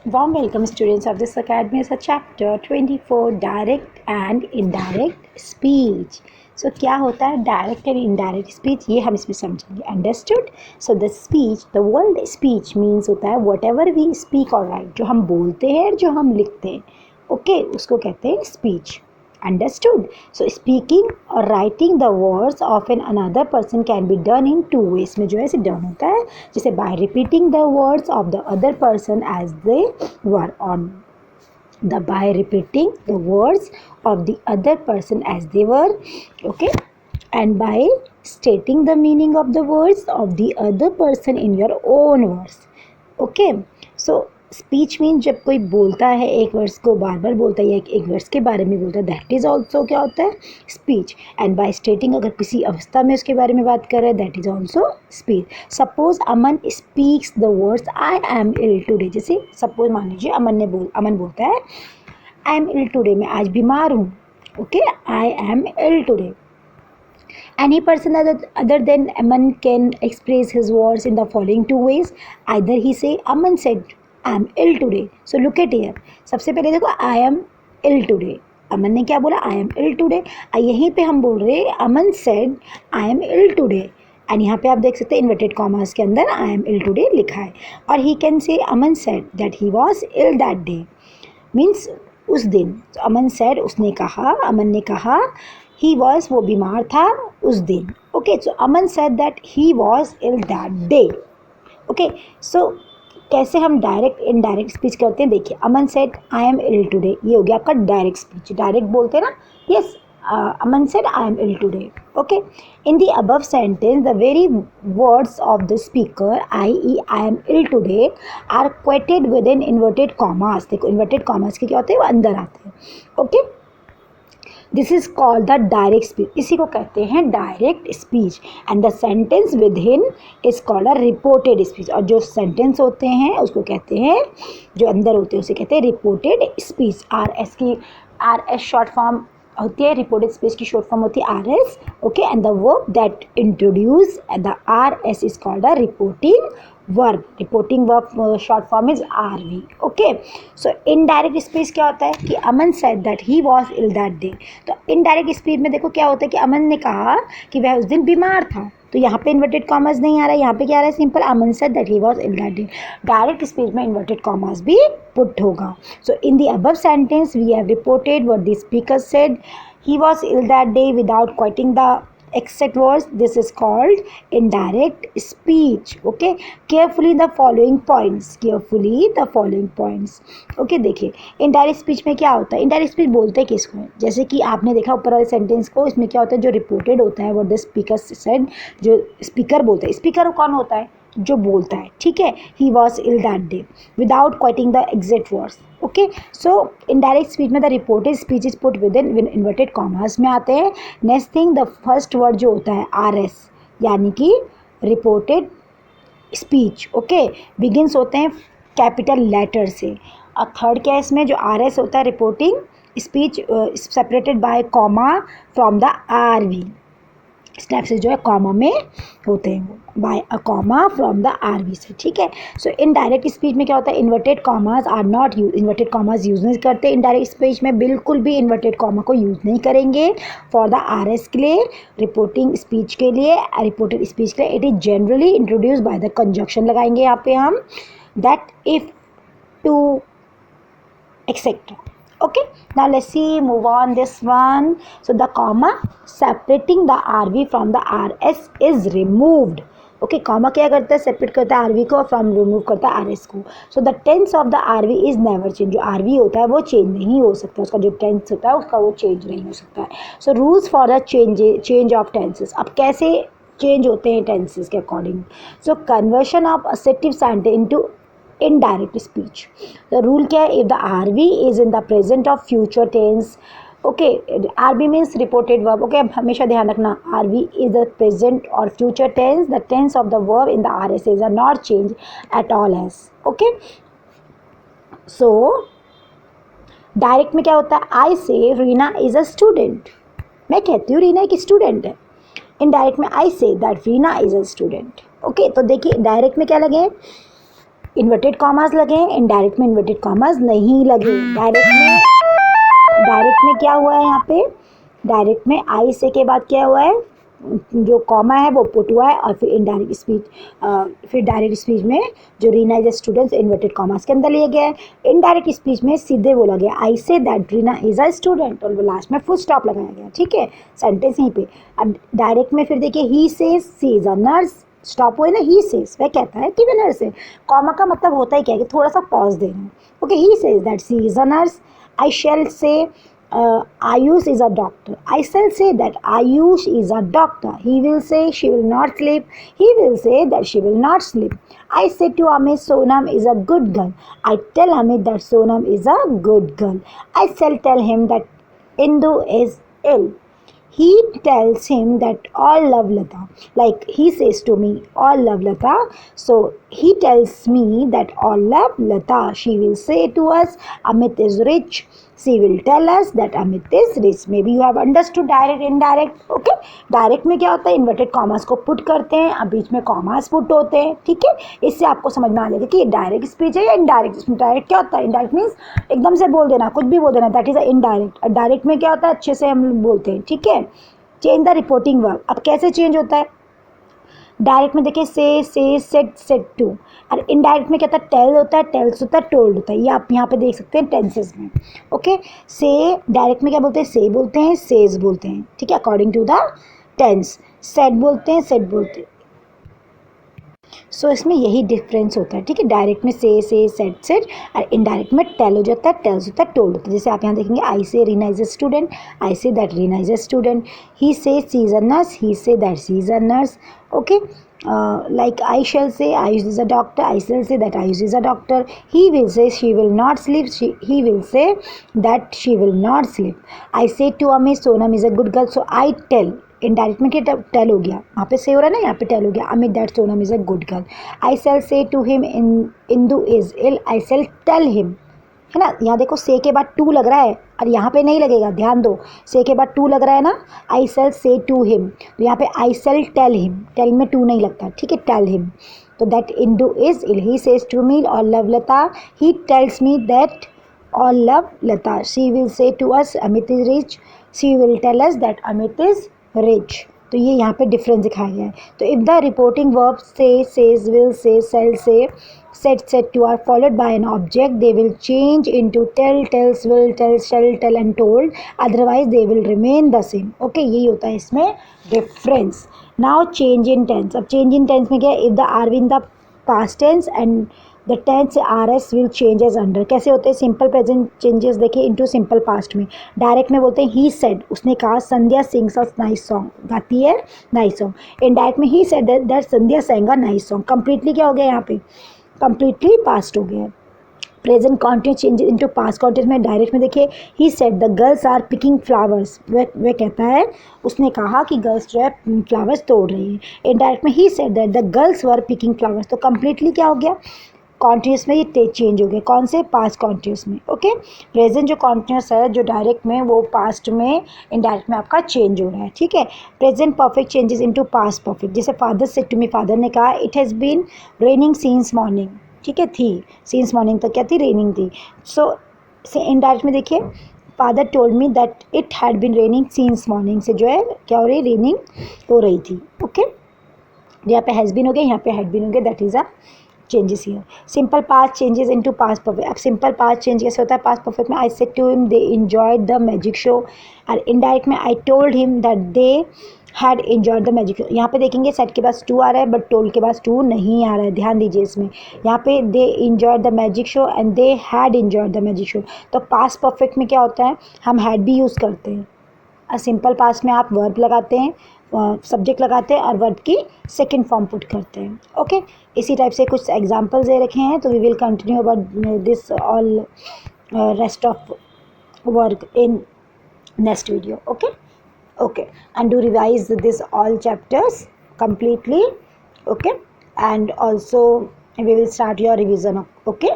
Warm welcome students of this academy is a chapter 24 direct and indirect speech. So क्या होता है direct and indirect speech ये हम इसमें समझेंगे. Understood? So the speech, the word speech means होता है whatever we speak or write, जो हम बोलते हैं जो हम लिखते हैं, okay, उसको कहते हैं speech. Understood? So speaking or writing the words of another person can be done in two ways. में जो है इसे done होता है जैसे by repeating the words of the other person as they were on the by repeating the words of the other person as they were, okay, and by stating the meaning of the words of the other person in your own words, okay. So speech mean जब कोई बोलता है एक words को बार बार बोलता है या एक वर्ड्स के बारे में बोलता है, दैट इज़ ऑल्सो क्या होता है स्पीच. एंड बाय स्टेटिंग अगर किसी अवस्था में उसके बारे में बात कर रहे हैं, that is also speech. Suppose Aman speaks the words I am ill today. जैसे सपोज मान लीजिए अमन बोलता है आई एम इल टुडे, मैं आज बीमार हूँ, okay, I am ill today. Any person other than Aman can express his words in the following two ways. Either he say Aman said I am ill today. So look at here. सबसे पहले देखो I am ill today. अमन ने क्या बोला I am ill today. यहीं पे हम बोल रहे हैं अमन said I am ill today. And यहाँ पे आप देख सकते हैं इन्वर्टेड कॉमर्स के अंदर आई एम इल टुडे लिखा है. और he can say Aman said that he was ill that day, means उस दिन. अमन सेड उसने कहा, अमन ने कहा, ही वॉज वो बीमार था उस दिन, okay. So Aman said that he was ill that day, okay. So कैसे हम डायरेक्ट इनडायरेक्ट स्पीच करते हैं, देखिए Aman said I am ill today, ये हो गया आपका डायरेक्ट स्पीच. डायरेक्ट बोलते हैं ना, yes, Aman said I am ill today, okay. In the above sentence the very words of the speaker I am ill today are quoted within inverted commas. देखो inverted commas के क्या होते हैं, वो अंदर आते हैं, okay. This is called the direct speech. इसी को कहते हैं direct speech. And the sentence within is called a reported speech. और जो सेंटेंस होते हैं उसको कहते हैं, जो अंदर होते हैं उसे कहते हैं reported speech. R S short form होती है, रिपोर्टेड स्पीच की शॉर्ट फॉर्म होती है R S, okay. And the verb that introduce the R S is called a reporting verb. Reporting verb short form is R V, okay. So indirect speech क्या होता है कि Aman said that he was ill that day. तो indirect speech में देखो क्या होता है कि अमन ने कहा कि वह उस दिन बीमार था, तो यहाँ पे इन्वर्टेड कॉमर्स नहीं आ रहा है, यहाँ पे क्या आ रहा है, simple Aman said that he was ill that day. Direct speech में इन्वर्टेड कॉमर्स भी पुट होगा. So in the above sentence we have reported what the speaker said, he was ill that day without quoting the exact words. This is called indirect speech, okay. Carefully the following points, okay. देखिए indirect speech में क्या होता है, indirect speech बोलते हैं किसको है, जैसे कि आपने देखा ऊपर वाले सेंटेंस को, इसमें क्या होता है, जो रिपोर्टेड होता है व्हाट द स्पीकर सेड, जो स्पीकर बोलता है. स्पीकर कौन होता है, जो बोलता है, ठीक है. He was ill that day without quoting the exact words, okay. So indirect speech में the reported speech is put within inverted commas में आते हैं. Next thing, the first word जो होता है आर एस, यानी कि रिपोर्टेड स्पीच, ओके, बिगिंस होते हैं कैपिटल लेटर से. और थर्ड क्या है इसमें, जो आर एस होता है reporting speech separated by comma from the R V. Step से जो है कॉमा में होते हैं वो, by a comma from the R V से, ठीक है. सो इनडायरेक्ट स्पीच में क्या होता है, inverted commas are not use. Inverted commas use नहीं करते इनडायरेक्ट स्पीच में, बिल्कुल भी इन्वर्टेड कॉमा को यूज़ नहीं करेंगे फॉर द आर एस के लिए, रिपोर्टिंग स्पीच के लिए, रिपोर्टेड स्पीच के लिए. It is generally introduce by the conjunction लगाएंगे यहाँ पे हम, that, if, to, etcetera, okay. Now let's see, move on this one. So the comma separating the rv from the rs is removed, okay. comma क्या करता है, separate करता है rv को, फ्रॉम रिमूव करता है rs को. so the tense of the rv is never change. जो rv होता है वो चेंज नहीं हो सकता, उसका जो टेंस होता है उसका वो चेंज नहीं हो सकता है. so rules for the change of tenses. अब कैसे चेंज होते हैं टेंसेस के according. so conversion of assertive sentence into indirect speech. The rule क्या है, if the RV is in the present of future tense, okay, RV means reported verb, okay. अब हमेशा ध्यान रखना, RV is the present or future tense, the tense of the verb in the RSAs are not changed at all as, okay. so direct में क्या होता है, I say Reena is a student, मैं कहती हूँ रीना एक स्टूडेंट है. इनडायरेक्ट में I say that Reena is a student, okay. तो देखिए डायरेक्ट में क्या लगे, इन्वर्टेड कॉमास लगे हैं, इनडायरेक्ट में इन्वर्टेड कॉमास नहीं लगे। डायरेक्ट में क्या हुआ है यहाँ पे, डायरेक्ट में आई से के बाद क्या हुआ है, जो कॉमा है वो पुट हुआ है, और फिर इनडायरेक्ट स्पीच, फिर डायरेक्ट स्पीच में जो Reena is a student inverted commas के अंदर लिया गया है। इनडायरेक्ट स्पीच में सीधे बोला गया I say that Reena is a student, और वो लास्ट में फुल स्टॉप लगाया गया, ठीक है, सेंटेंस यहीं पे। अब डायरेक्ट में फिर देखिए he says she is a nurse, stop हुए ना, ही सेज, वह कहता है कि वह नर्स है। कॉमा का मतलब होता ही क्या है कि थोड़ा सा पॉज देना। Okay, he says that she is a nurse, I shall say Ayush is a doctor. I shall say that Ayush is a doctor. He will say she will not sleep. He will say that she will not sleep. I say to Amit Sonam is a good girl. I tell Amit that Sonam is a good girl. I shall tell him that Indu is ill. He tells him that all love Lata. Like he says to me, all love Lata. So he tells me that all love Lata. She will say to us, Amit is rich. She will tell us that Amit is rich. Maybe you have understood direct, indirect. Okay. Direct में क्या होता है, inverted commas को put करते हैं, अब बीच में commas put होते हैं, ठीक है। इससे आपको समझ में आ जाएगा कि ये डायरेक्ट स्पीच है या इनडायरेक्ट। डायरेक्ट क्या होता है, इनडायरेक्ट मीन्स एकदम से बोल देना, कुछ भी बोल देना, that is a indirect. Direct में क्या होता है, अच्छे से हम लोग बोलते हैं, ठीक है। चेंज द रिपोर्टिंग वर्ब, अब कैसे चेंज होता है, डायरेक्ट में देखिए से सेट सेट टू, और इनडायरेक्ट में क्या होता है, टेल होता है, टेल्स होता है, टोल्ड होता है। ये आप यहाँ पे देख सकते हैं टेंसेस में। ओके, से डायरेक्ट में क्या बोलते हैं, से बोलते हैं, सेज बोलते हैं, ठीक है, according to the tense. Set बोलते हैं, सेट बोलते हैं। सो इसमें यही डिफरेंस होता है, ठीक है। डायरेक्ट में से सेट सेट, और इनडायरेक्ट में टेल हो जाता है, टेल्स होता है, टोल्ड होता है। जैसे आप यहाँ देखेंगे, I say Reena is a student, I say that Reena is a student, he say she is a nurse, he say that she is a nurse. Okay, like I shall say Ayush is a doctor, I shall say that Ayush is a doctor. He will say she will not sleep, he will say that she will not sleep. I say to Amit Sonam is a good girl, so I tell, indirect में क्या tell हो गया, वहाँ पे से हो रहा है ना, यहाँ पे टेल हो गया, Amit that Sonam is a good girl. I shall say to him Indu is ill, I shall tell him, है ना। यहाँ देखो से के बाद टू लग रहा है, और यहाँ पे नहीं लगेगा, ध्यान दो, से के बाद टू लग रहा है ना। I shall say to him, तो यहाँ पे I shall tell him, tell में टू नहीं लगता, ठीक है, टेल हिम। तो that Indu is ill, he says to me all love Lata, he tells me that all love Lata. She will say to us Amit is rich, she will tell us that Amit is rich. तो ये यहाँ पे difference दिखाया गया है। तो if the reporting verb say, says, will say, shall say, said said to are followed by an object, they will change into tell, tells, will tell, shall tell and told, otherwise they will remain the same. Okay, यही होता है इसमें difference. Now change in tense. अब change in tense में क्या है, if the are in the past tense and the tense are as will change as under. कैसे होते हैं, सिंपल प्रेजेंट चेंजेस देखिए इनटू सिंपल पास्ट में। डायरेक्ट में बोलते हैं ही सेड, उसने कहा Sandhya sings a nice song, गाती है नाइस सॉन्ग। इनडायरेक्ट में he said that Sandhya sang a nice song. Completely क्या हो गया यहाँ पे, कंप्लीटली पास्ट हो गया। Present continuous change into past continuous में डायरेक्ट में देखिए he said the girls are picking flowers, वह कहता है, उसने कहा कि गर्ल्स जो है फ्लावर्स तोड़ रही हैं। इनडायरेक्ट में he said that the girls were picking flowers. तो कंप्लीटली क्या हो गया, कॉन्टिन्यूस में ये चेंज हो गया, कौन से, पास्ट कॉन्टिन्यूस में। ओके, प्रेजेंट जो कॉन्टिन्यूस है जो डायरेक्ट में, वो पास्ट में, इनडायरेक्ट में आपका चेंज हो रहा है, ठीक है। Present perfect changes into past perfect. जैसे father said to me, father ने कहा it has been raining since morning, ठीक है, थी, सिंस मॉर्निंग तक क्या थी, रेनिंग थी। सो इनडायरेक्ट में देखिए, father told me that it had been raining since morning, से जो है क्या हो रही, रेनिंग हो रही थी। ओके, यहाँ पे हैज़ बीन हो गया, यहाँ पे हैड बीन हो गया, that is a changes here. Simple past changes into past perfect. अब सिंपल पास्ट चेंज कैसे होता है, पास्ट परफेक्ट में I said to him they enjoyed the magic show, और इनडायरेक्ट में I told him that they had enjoyed the magic show. यहाँ पे देखेंगे सेट के पास टू आ रहा है, बट टोल्ड के पास टू नहीं आ रहा है, ध्यान दीजिए इसमें। यहाँ पे they enjoyed the magic show and they had enjoyed the magic show. तो पास्ट परफेक्ट में क्या होता है, हम हैड भी यूज़ करते हैं। सिंपल पास्ट में आप वर्ब लगाते हैं, सब्जेक्ट लगाते हैं, और वर्ब की सेकेंड फॉर्म पुट करते हैं। ओके, इसी टाइप से कुछ एग्जाम्पल्स दे रखे हैं, तो we will continue about this all rest of work in next video. Okay, and do revise this all chapters completely. Okay, and also we will start your revision. Okay.